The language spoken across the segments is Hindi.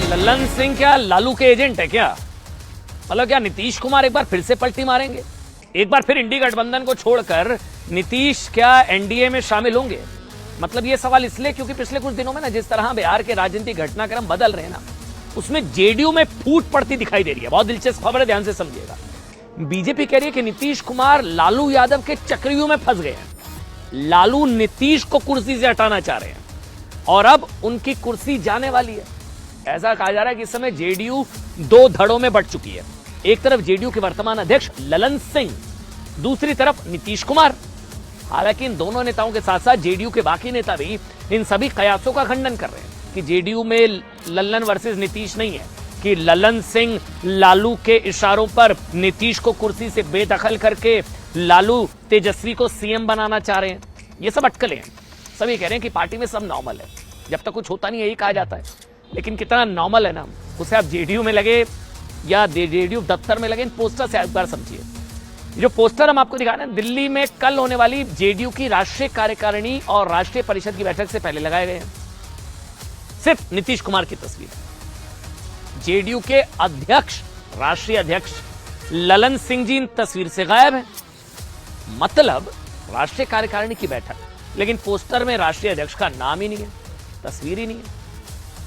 ललन सिंह क्या लालू के एजेंट है क्या? मतलब क्या नीतीश कुमार एक बार फिर से पलटी मारेंगे? एक बार फिर इंडी गठबंधन को छोड़कर नीतीश क्या एनडीए में शामिल होंगे? मतलब ये सवाल इसलिए क्योंकि पिछले कुछ दिनों में ना जिस तरह बिहार के राजनीतिक घटनाक्रम बदल रहे हैं ना, उसमें जेडीयू में फूट पड़ती दिखाई दे रही है। बहुत दिलचस्प खबर है, ध्यान से समझिएगा। बीजेपी कह रही है कि नीतीश कुमार लालू यादव के चक्रव्यूह में फंस गए हैं। लालू नीतीश को कुर्सी से हटाना चाह रहे हैं और अब उनकी कुर्सी जाने वाली है। ऐसा कहा जा रहा है कि इस समय जेडीयू दो धड़ों में बंट चुकी है। एक तरफ जेडीयू के वर्तमान अध्यक्ष ललन सिंह, दूसरी तरफ नीतीश कुमार। हालांकि इन दोनों नेताओं के साथ साथ जेडीयू के बाकी नेता भी इन सभी कयासों का खंडन कर रहे हैं कि जेडीयू में ललन वर्सेस नीतीश नहीं है, कि ललन सिंह लालू के इशारों पर नीतीश को कुर्सी से बेदखल करके लालू तेजस्वी को सीएम बनाना चाह रहे हैं। ये सब अटकलें हैं। सभी कह रहे हैं कि पार्टी में सब नॉर्मल है, जब तक कुछ होता नहीं यही कहा जाता है। लेकिन कितना नॉर्मल है ना, उसे आप जेडीयू में लगे या जेडीयू दफ्तर में लगे, इन पोस्टर से एक बार समझिए। जो पोस्टर हम आपको दिखा रहे हैं, दिल्ली में कल होने वाली जेडीयू की राष्ट्रीय कार्यकारिणी और राष्ट्रीय परिषद की बैठक से पहले लगाए गए हैं। सिर्फ नीतीश कुमार की तस्वीर। जेडीयू के अध्यक्ष, राष्ट्रीय अध्यक्ष ललन सिंह जी इन तस्वीर से गायब हैं। मतलब राष्ट्रीय कार्यकारिणी की बैठक, लेकिन पोस्टर में राष्ट्रीय अध्यक्ष का नाम ही नहीं है, तस्वीर ही नहीं है।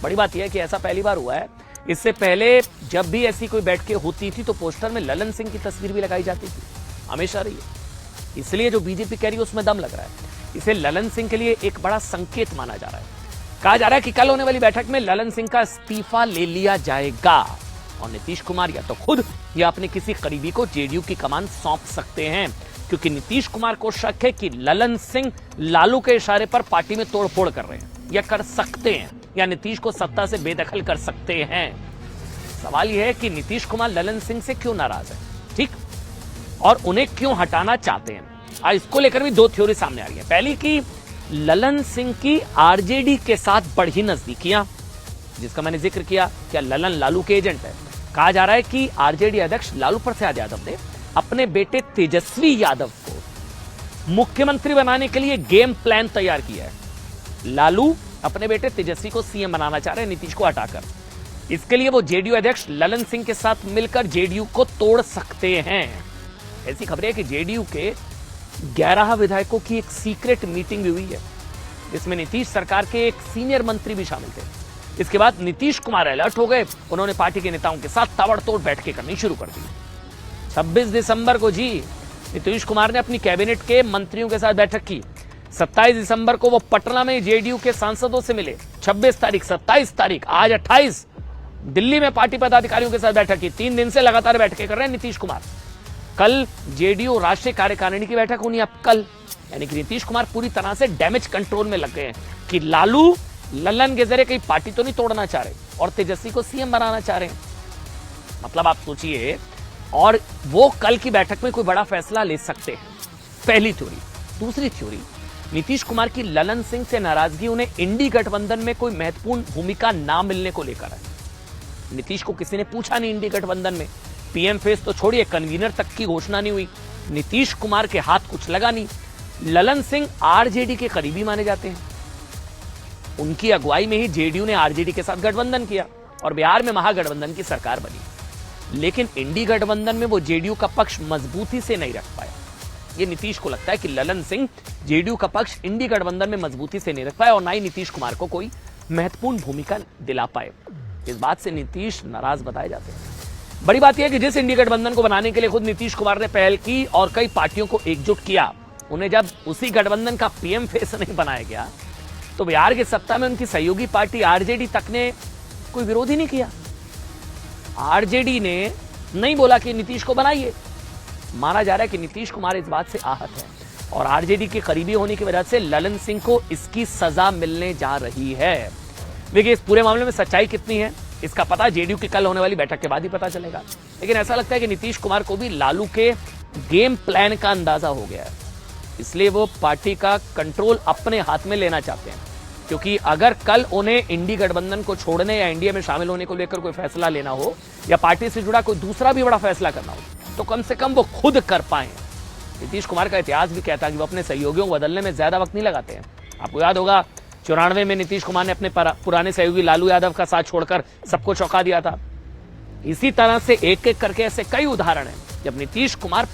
बड़ी बात यह है कि ऐसा पहली बार हुआ है। इससे पहले जब भी ऐसी कोई बैठकें होती थी तो पोस्टर में ललन सिंह की तस्वीर भी लगाई जाती थी, हमेशा रही है। इसलिए जो बीजेपी कह रही है उसमें दम लग रहा है। इसे ललन सिंह के लिए एक बड़ा संकेत माना जा रहा है। कहा जा रहा है कि कल होने वाली बैठक में ललन सिंह का इस्तीफा ले लिया जाएगा और नीतीश कुमार या तो खुद या अपने किसी करीबी को जेडीयू की कमान सौंप सकते हैं, क्योंकि नीतीश कुमार को शक है कि ललन सिंह लालू के इशारे पर पार्टी में तोड़फोड़ कर रहे हैं या कर सकते हैं, या नीतीश को सत्ता से बेदखल कर सकते हैं। सवाल यह है कि नीतीश कुमार ललन सिंह से क्यों नाराज है, ठीक, और उन्हें क्यों हटाना चाहते हैं। आज इसको लेकर भी दो थ्योरी सामने आ रही है। पहली की ललन सिंह की आरजेडी के साथ बढ़ी नजदीकियां, जिसका मैंने जिक्र किया, क्या ललन लालू के एजेंट है। कहा जा रहा है कि आरजेडी अध्यक्ष लालू प्रसाद यादव ने अपने बेटे तेजस्वी यादव को मुख्यमंत्री बनाने के लिए गेम प्लान तैयार किया है। लालू अपने बेटे तेजस्वी को सीएम बनाना चाह रहे हैं नीतीश को हटाकर। इसके लिए वो जेडीयू अध्यक्ष ललन सिंह के साथ मिलकर जेडीयू को तोड़ सकते हैं। ऐसी खबरें हैं कि जेडीयू के 11 विधायकों की एक सीक्रेट मीटिंग भी हुई है, जिसमें नीतीश सरकार के एक सीनियर मंत्री भी शामिल थे। इसके बाद नीतीश कुमार अलर्ट हो गए। उन्होंने पार्टी के नेताओं के साथ ताबड़तोड़ बैठकें करनी शुरू कर दी। 26 दिसंबर को जी नीतीश कुमार ने अपनी कैबिनेट के मंत्रियों के साथ बैठक की। 27 दिसंबर को वो पटना में जेडीयू के सांसदों से मिले। 26 तारीख, 27 तारीख, आज 28 दिल्ली में पार्टी पदाधिकारियों के साथ बैठक की। 3 दिन से लगातार बैठकें कर रहे हैं नीतीश कुमार। कल जेडीयू राष्ट्रीय कार्यकारिणी की बैठक होनी है, अब कल, यानी कि नीतीश कुमार पूरी तरह से डैमेज कंट्रोल में लग गए हैं कि लालू ललन के जरिए कहीं पार्टी तो नहीं तोड़ना चाह रहे और तेजस्वी को सीएम बनाना चाह रहे हैं। मतलब आप सोचिए, और वो कल की बैठक में कोई बड़ा फैसला ले सकते हैं। पहली थ्योरी। दूसरी थ्योरी, नीतीश कुमार की ललन सिंह से नाराजगी उन्हें इंडी गठबंधन में कोई महत्वपूर्ण भूमिका ना मिलने को लेकर है। नीतीश को किसी ने पूछा नहीं इंडी गठबंधन में, पीएम फेस तो छोड़िए, कन्वीनर तक की घोषणा नहीं हुई। नीतीश कुमार के हाथ कुछ लगा नहीं। ललन सिंह आरजेडी के करीबी माने जाते हैं। उनकी अगुवाई में ही जेडीयू ने आरजेडी के साथ गठबंधन किया और बिहार में महागठबंधन की सरकार बनी। लेकिन इंडी गठबंधन में वो जेडीयू का पक्ष मजबूती से नहीं रख पाया। ये नीतीश को लगता है कि ललन सिंह जेडीयू का पक्ष इंडी गठबंधन में मजबूती से नहीं रख पाए और ना ही नीतीश कुमार को कोई महत्वपूर्ण भूमिका दिला पाए। इस बात से नीतीश नाराज बताए जाते हैं। बड़ी बात यह है कि जिस इंडी गठबंधन को बनाने के लिए खुद नीतीश कुमार ने पहल की और कई पार्टियों को एकजुट किया, उन्हें जब उसी गठबंधन का पीएम फेस नहीं बनाया गया तो बिहार की सत्ता में उनकी सहयोगी पार्टी आरजेडी तक ने कोई विरोध ही नहीं किया। आरजेडी ने नहीं बोला कि नीतीश को बनाइए। माना जा रहा है कि नीतीश कुमार इस बात से आहत है और आरजेडी के करीबी होने की वजह से ललन सिंह को इसकी सजा मिलने जा रही है। देखिए, इस पूरे मामले में सच्चाई कितनी है इसका पता जेडीयू की कल होने वाली बैठक के बाद ही पता चलेगा। लेकिन ऐसा लगता है कि नीतीश कुमार को भी लालू के गेम प्लान का अंदाजा हो गया है, इसलिए वो पार्टी का कंट्रोल अपने हाथ में लेना चाहते हैं। क्योंकि अगर कल उन्हें इंडी गठबंधन को छोड़ने या एनडीए में शामिल होने को लेकर कोई फैसला लेना हो या पार्टी से जुड़ा कोई दूसरा भी बड़ा फैसला करना हो तो कम से कम वो खुद कर पाए। नीतीश कुमार का इतिहास भी कहता है कि वो अपने सहयोगियों को बदलने में ज्यादा वक्त नहीं लगाते हैं। आपको याद होगा 94 में नीतीश कुमार ने अपने पुराने सहयोगी लालू यादव का साथ छोड़कर सबको चौंका दिया था। इसी तरह से एक एक करके ऐसे कई उदाहरण हैं जब नीतीश कुमार